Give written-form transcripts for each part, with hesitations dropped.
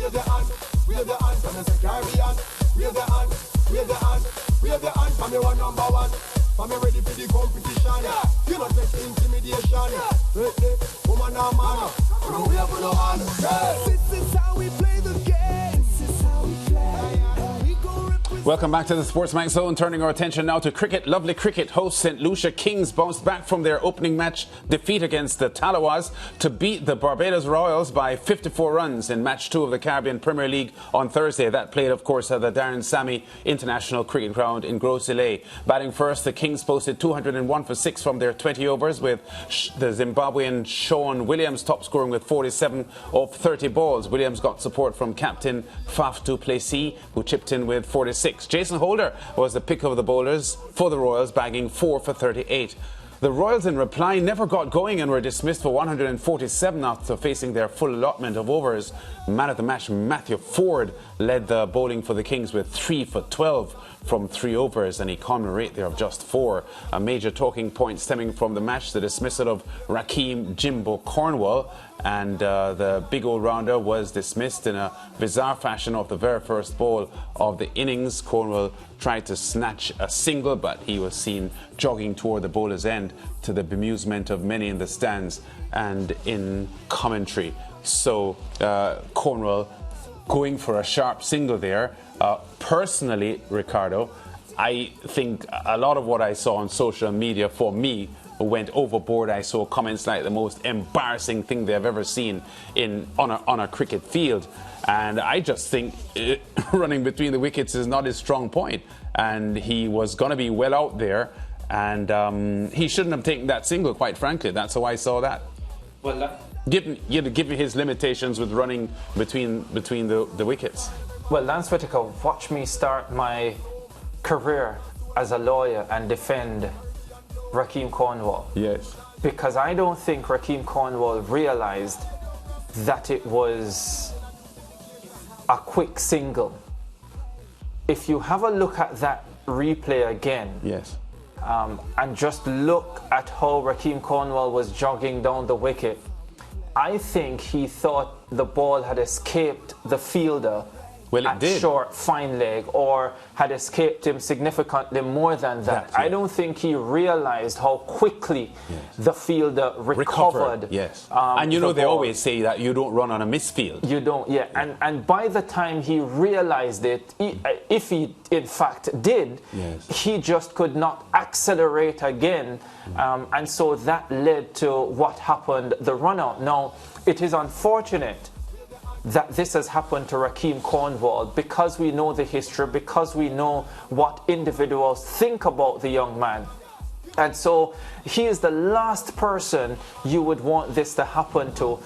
wave the hand, wave the hand from the Caribbean. Wave the hand, wave the hand, wave the hand from your number one. From me ready for the competition. You not take intimidation. Woman or man, no way for no hand. This is how we play the game. This is how we play. Welcome back to the SportsMax Zone. Turning our attention now to cricket. Lovely cricket host St. Lucia Kings bounced back from their opening match defeat against the Talawas to beat the Barbados Royals by 54 runs in match 2 of the Caribbean Premier League on Thursday. That played, of course, at the Darren Sammy International Cricket Ground in Gros Islet. Batting first, the Kings posted 201 for 6 from their 20 overs, with the Zimbabwean Sean Williams top scoring with 47 of 30 balls. Williams got support from captain Faf du Plessis, who chipped in with 46. Jason Holder was the pick of the bowlers for the Royals, bagging 4 for 38. The Royals, in reply, never got going and were dismissed for 147 after facing their full allotment of overs. Man of the match Matthew Forde led the bowling for the Kings with 3 for 12 from 3 overs, an economy rate there of just 4. A major talking point stemming from the match, the dismissal of Rakeem Jimbo Cornwall, and the big all-rounder was dismissed in a bizarre fashion off the very first ball of the innings. Cornwall tried to snatch a single, but he was seen jogging toward the bowler's end, to the bemusement of many in the stands and in commentary. So Cornwall going for a sharp single there. Personally, Ricardo, I think a lot of what I saw on social media, for me, went overboard. I saw comments like the most embarrassing thing they've ever seen on a cricket field. And I just think running between the wickets is not his strong point. And he was going to be well out there. And he shouldn't have taken that single, quite frankly. That's how I saw that. Well, given his limitations with running between the wickets. Well, Lance Whitaker, watch me start my career as a lawyer and defend Rakeem Cornwall. Yes. Because I don't think Rakeem Cornwall realized that it was a quick single. If you have a look at that replay again, yes, and just look at how Rakeem Cornwall was jogging down the wicket, I think he thought the ball had escaped the fielder. Well, it did. Short, fine leg, or had escaped him significantly more than that. Yeah. I don't think he realized how quickly the fielder recovered. Yes. And you know, they always say that you don't run on a misfield. You don't, yeah. And by the time he realized it, if he in fact did, he just could not accelerate again. And so that led to what happened, the run out. Now, it is unfortunate that this has happened to Rakeem Cornwall, because we know the history, because we know what individuals think about the young man. And so he is the last person you would want this to happen to,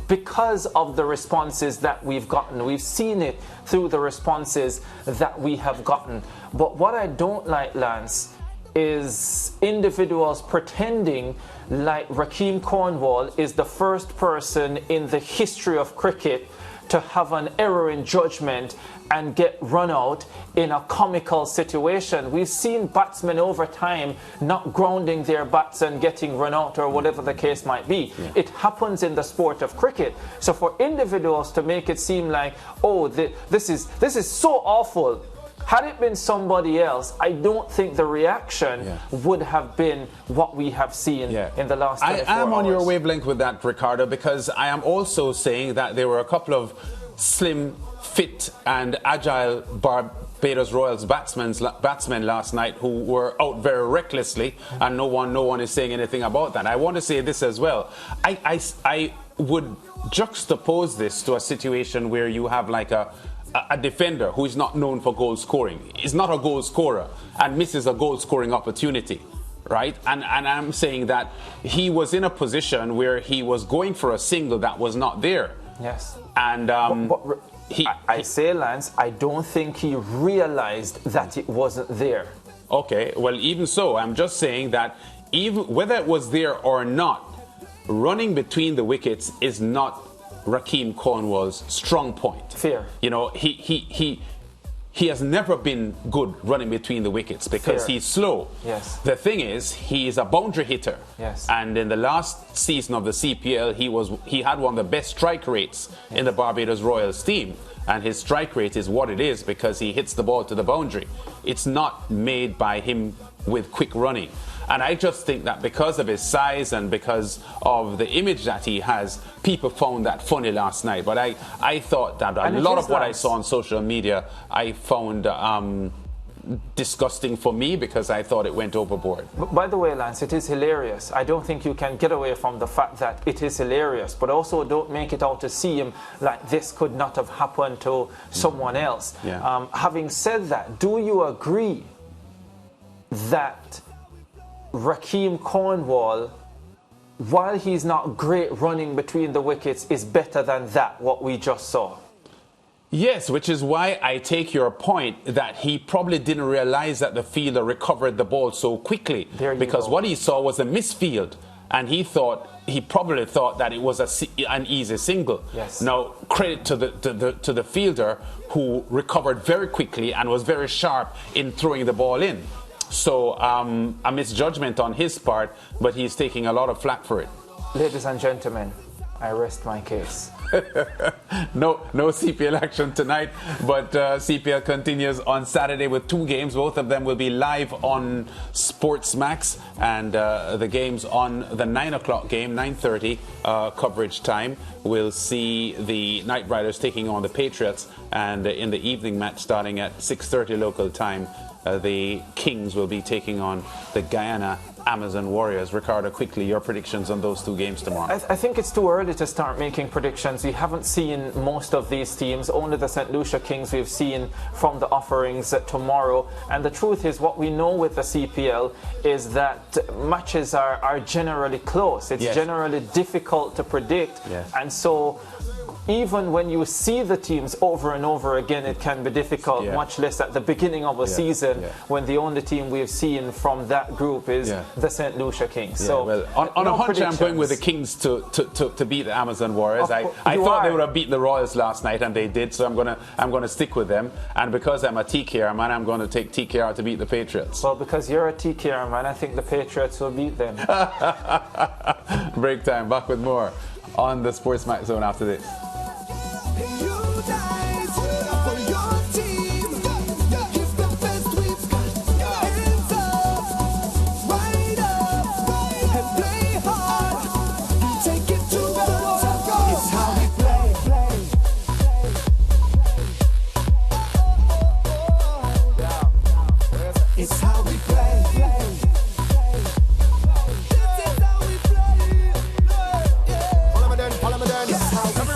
because of the responses that we've gotten. We've seen it through the responses that we have gotten. But what I don't like, Lance, is individuals pretending like Rakeem Cornwall is the first person in the history of cricket to have an error in judgment and get run out in a comical situation. We've seen batsmen over time not grounding their bats and getting run out, or whatever the case might be. It happens in the sport of cricket. So for individuals to make it seem like, oh, this is so awful, had it been somebody else, I don't think the reaction would have been what we have seen in the last 24 I am on hours. your wavelength with that, Ricardo, because I am also saying that there were a couple of slim, fit and agile Barbados Royals batsmen last night who were out very recklessly, and no one is saying anything about that. I want to say this as well. I would juxtapose this to a situation where you have like a defender who is not known for goal scoring, is not a goal scorer, and misses a goal scoring opportunity, right? And I'm saying that he was in a position where he was going for a single that was not there. Yes. And I say, Lance, I don't think he realized that it wasn't there. Okay, well, even so, I'm just saying that even whether it was there or not, running between the wickets is not Rakeem Cornwall's strong point. Fair. You know, he he has never been good running between the wickets because Fair. he's slow. Yes. The thing is, he is a boundary hitter. Yes. And in the last season of the CPL, he had one of the best strike rates in the Barbados Royals team. And his strike rate is what it is because he hits the ball to the boundary. It's not made by him with quick running. And I just think that because of his size and because of the image that he has, people found that funny last night. But I thought that a lot of what I saw on social media, I found disgusting for me because I thought it went overboard. By the way, Lance, it is hilarious. I don't think you can get away from the fact that it is hilarious, but also don't make it out to seem like this could not have happened to someone else. Yeah. Having said that, do you agree that Rakeem Cornwall, while he's not great running between the wickets, is better than that, what we just saw? Yes, which is why I take your point that he probably didn't realize that the fielder recovered the ball so quickly. Because what he saw was a misfield, and he probably thought that it was an easy single. Yes. Now, credit to the fielder who recovered very quickly and was very sharp in throwing the ball in. So a misjudgment on his part, but he's taking a lot of flack for it. Ladies and gentlemen, I rest my case. No CPL action tonight, but CPL continues on Saturday with 2 games. Both of them will be live on SportsMax, and the games on the 9 o'clock game, 9:30 coverage time, will see the Knight Riders taking on the Patriots, and in the evening match starting at 6:30 local time, the Kings will be taking on the Guyana Amazon Warriors. Ricardo, quickly, your predictions on those 2 games tomorrow. I think it's too early to start making predictions. We haven't seen most of these teams. Only the St. Lucia Kings we've seen from the offerings tomorrow. And the truth is, what we know with the CPL is that matches are generally close. It's generally difficult to predict. Yes. And so even when you see the teams over and over again, it can be difficult, much less at the beginning of a season when the only team we've seen from that group is the St. Lucia Kings. So, well, on a hunch, I'm going with the Kings to beat the Amazon Warriors. I thought they would have beaten the Royals last night, and they did, so I'm gonna stick with them. And because I'm a TKR man, I'm going to take TKR to beat the Patriots. Well, because you're a TKR man, I think the Patriots will beat them. Break time. Back with more on the SportsMax Zone after this.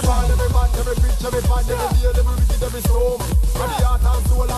Every man, every bitch, every fan, every deal, every wicked, every storm. And the heart and soul